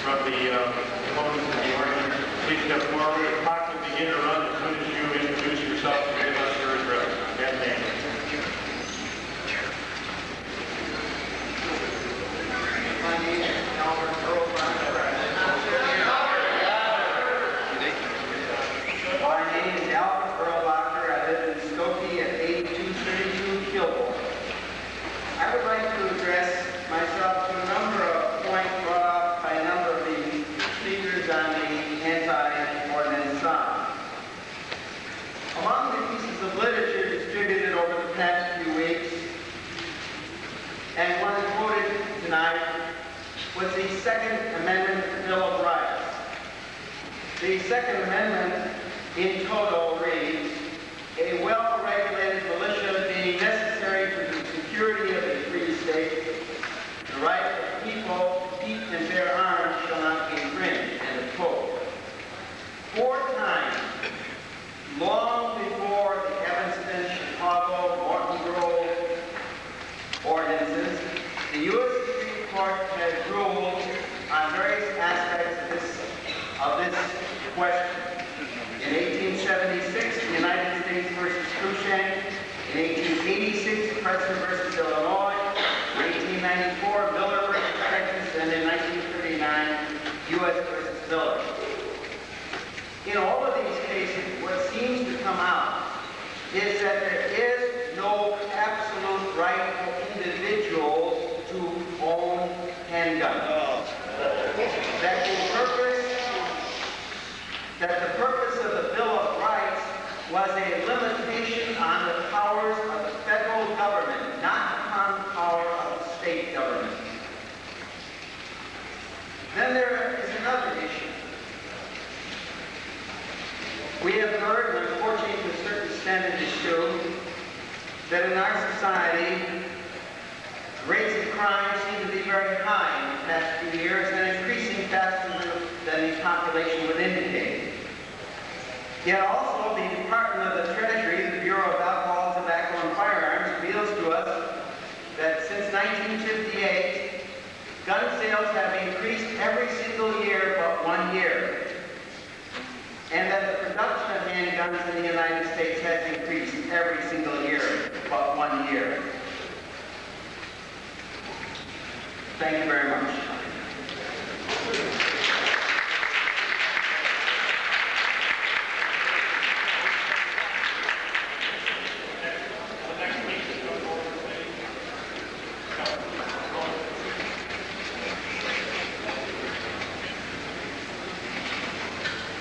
from the opponents of the argument, please step forward. The clock will begin to run as soon as you introduce yourself and give us your address and name. My name is Albert Earl Barker. My name is Albert Earl Barker. I live in Skokie at 8232 Kilbourne. I would like to address myself to a number of points brought up by a number of the speakers on the anti-ordinance side. Among the pieces of literature distributed over the past few weeks, and one quoted tonight, was the Second Amendment Bill of Rights. The Second Amendment in toto reads, a well-regulated militia being necessary to the security of a free state, the right of people to keep and bear arms shall not be infringed, end of quote. 4 times, long before the Evanston, Chicago, Morton Grove ordinances, the U.S. Supreme Court has ruled on various aspects of this question. In 1876, the United States versus Cruikshank. In 1886, Preston versus Illinois. In 1894, Miller versus Texas. And in 1939, U.S. versus Miller. In all of these cases, what seems to come out is that there is no absolute right for individuals to own handguns. That the purpose of the Bill of Rights was a limitation on the powers of the federal government, not upon the power of the state government. Then there is another issue. We have heard, and unfortunately to a certain extent it is true, that in our society, rates of crime seem to be very high in the past few years and increasing faster than the population would indicate. Yet also the Department of the Treasury, the Bureau of Alcohol, Tobacco, and Firearms, reveals to us that since 1958, gun sales have increased every single year but 1 year. And that the production of handguns in the United States has increased every single year but 1 year. Thank you very much.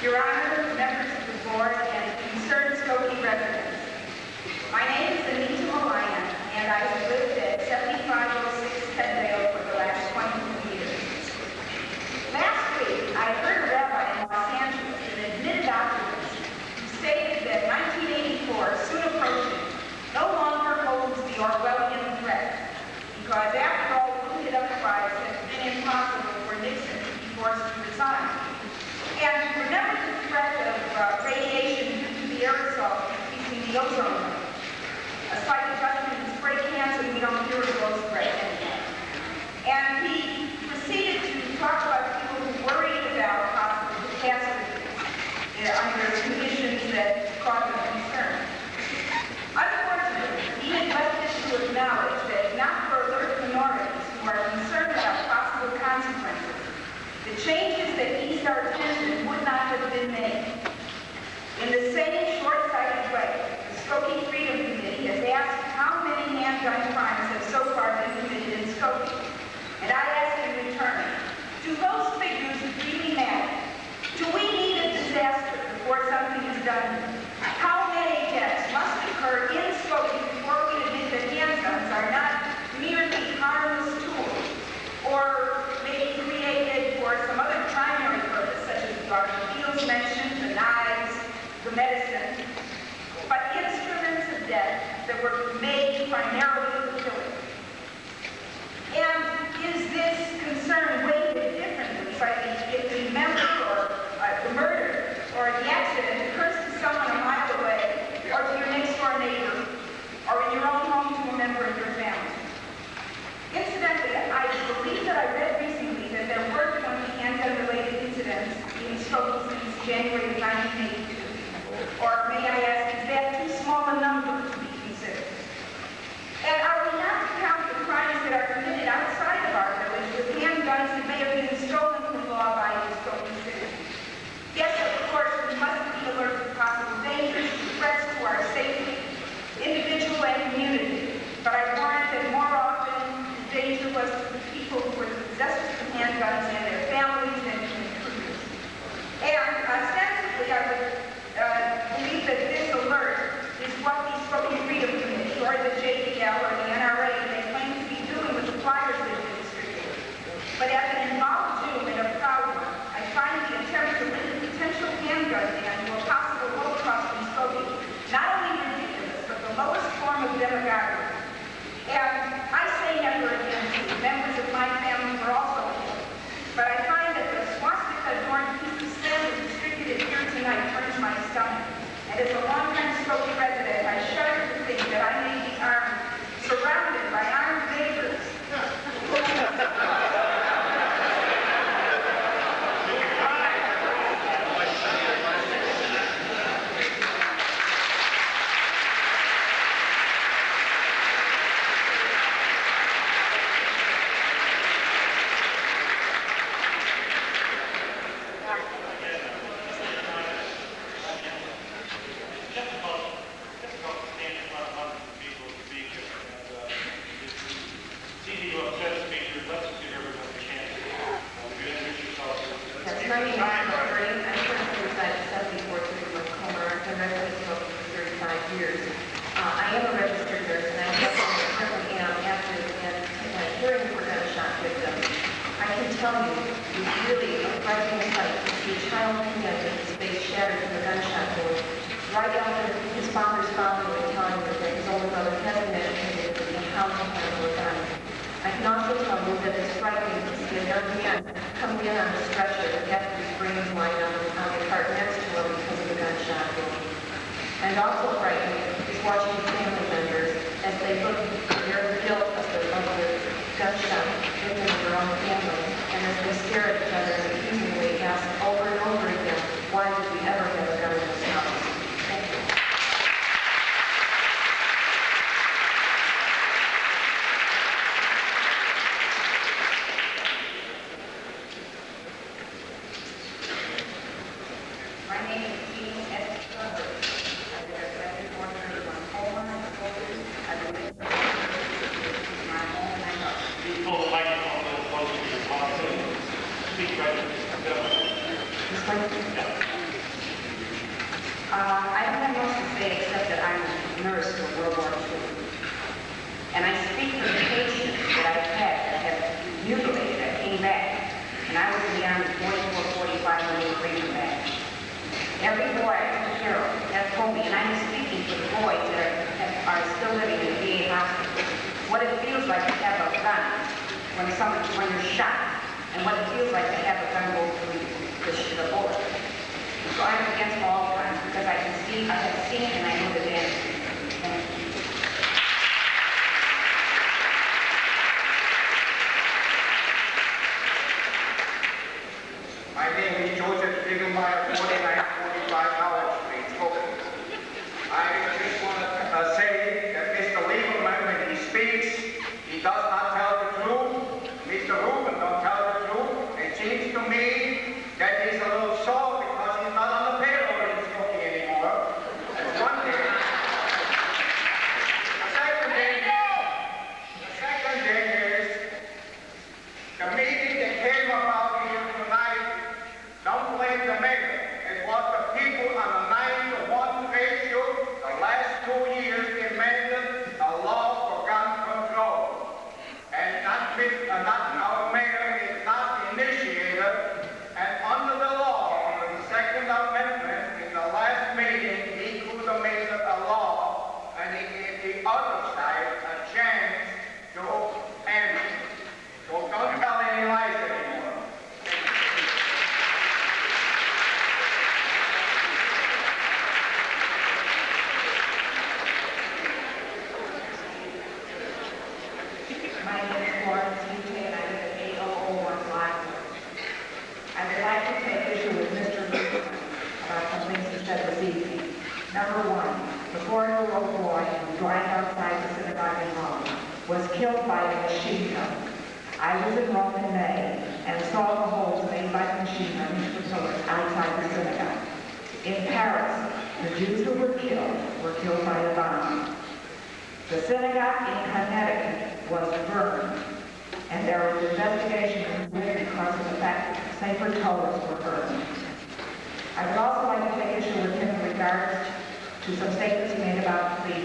Your Honor, members of the board, and concerned Skokie residents. My name is Anita Malina, and I have lived at 7506 Penndale for the last 22 years. Last week, I heard a rabbi in Los Angeles, an admitted optimist, who stated that 1984, soon approaching, no longer holds the Orwellian threat, because after all the hit uprise has been impossible for Nixon to be forced to resign. And remember the threat of radiation due to the aerosol increasing the ozone layer. A slight adjustment in spray cans and we don't hear of those threats anymore. And he proceeded to talk about people who worried about possible catastrophes under conditions that cause them concern. Unfortunately, he neglected to acknowledge that not for alert minorities who are concerned about possible consequences, the changes that eased our attention would not have been made. In the same short-sighted way, the Skokie Freedom Committee has asked how many handgun crimes have so far been committed in Skokie. And I ask in return, do those figures really matter? Do we need a disaster before something is done? How many deaths must occur in Skokie before we admit that handguns are not merely harmless tools, or maybe created for some other primary purpose, such as the automobiles mentioned, the knives, the medicine, but instruments of death that were made primarily years. I am a registered nurse, and I currently am after hearing for gunshot victims. I can tell you, it's really a frightening sight to see a child come in with his face shattered from a gunshot wound. Right after his father's found him and telling him that his older brother has been educated in how to handle a gun. I can also tell you that it's frightening to see a young man coming in on a stretcher after his brains lying on the cart next to him because of the gunshot wound. And also frightening is watching family members as they look at their guilt of the gunshot victim of their own family, and as they stare at each other and accusingly ask over and over again, why did we ever have a gun in this house? Thank you. My name is Jean S. Scott. I live at 7431 Coleman in Skokie. I live in my home and my house. You pull the microphone a little closer to your mouth, so you speak right into the middle. This way? Yeah. I don't have much to say except that I'm a nurse for World War II. And I speak for the patients that I've had that have mutilated that came back. And I was in the Army 44, 45 when they were bringing them back. Every boy I took care of has told me, and I'm speaking for the boys that are still living in the VA hospital, what it feels like to have a gun when you're shot, and what it feels like to have a gun go through the bullet. So I'm against all guns because I have seen and I know the damage. Thank you. My name is Joseph Spiegelmeyer, 4945 Howard Street, Skokie. I just want to say that Mr. Lieberman, when he speaks, he does not tell the truth. Mr. Rubin don't tell the truth. It seems to me that he's a little sore because he's not on the payroll in Skokie anymore. That's one thing. The second thing is the meeting that came about here tonight. Don't blame the mayor. It was the people on the 9-to-1 ratio the last 2 years amended the law for gun control. And not our mayor is not initiated. And under the law, under the Second Amendment, in the last meeting, he could have made it a law, and he gave the other side a chance to end it. So don't tell any lies anymore. My name is Florence Ute, and I live at 8001 Blackwood. I would like to take issue with Mr. Luke about some things he said this evening. Number one, the 4-year-old boy who drive outside the synagogue in Rome was killed by a machine gun. I was in Rome in May and saw the holes made by the machine gun into the pillars outside the synagogue. In Paris, the Jews who were killed by a bomb. The synagogue in Connecticut was burned, and there was investigation underway because of the fact that the sacred colors were burned. I would also like to take issue with him in regards to some statements he made about the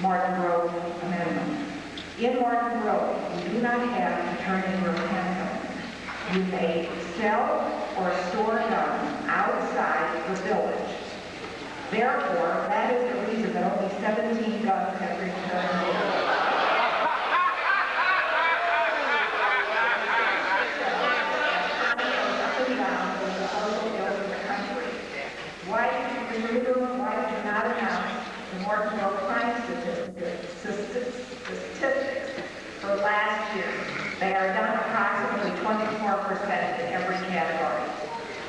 Martin Road Amendment. In Martin Road, you do not have to turn in your handgun. You may sell or store guns outside the village. Therefore, that is the reason that only 17 guns have been turned in. Why did you not announce the Martin Road crime statistics for last year? They are down approximately 24% in every category.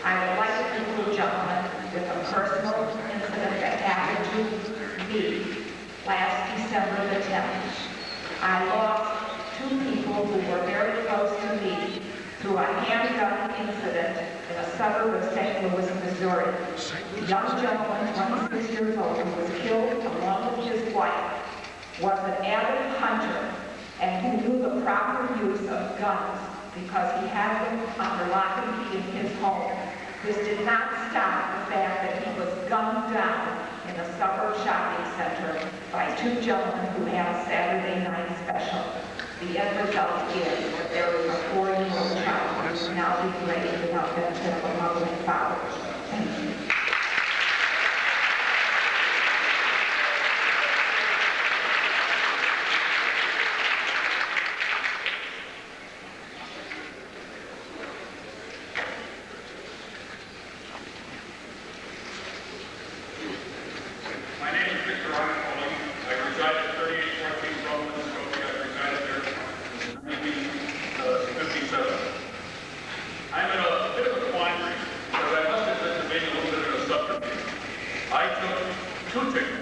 I would like to conclude, gentlemen, with a personal incident that happened to me last December the 10th. I lost 2 people who were very close to me through a handgun incident in a suburb of St. Louis, Missouri. A young gentleman, 26 years old, who was killed along with his wife, was an avid hunter and who knew the proper use of guns because he had them under lock and key in his home. This did not stop the fact that he was gunned down in a suburb shopping center by two gentlemen who had a Saturday night special. The end result is that there is a 4-year-old child who will now be raised without benefit of a mother and father. Thank you. My name is Victor Arnoldi. I reside at 3814 Roman, Skokie. I resided there since 1957. I'm in a bit of a quandary, but I must admit to being a little bit of a subterfuge. I took 2 tickets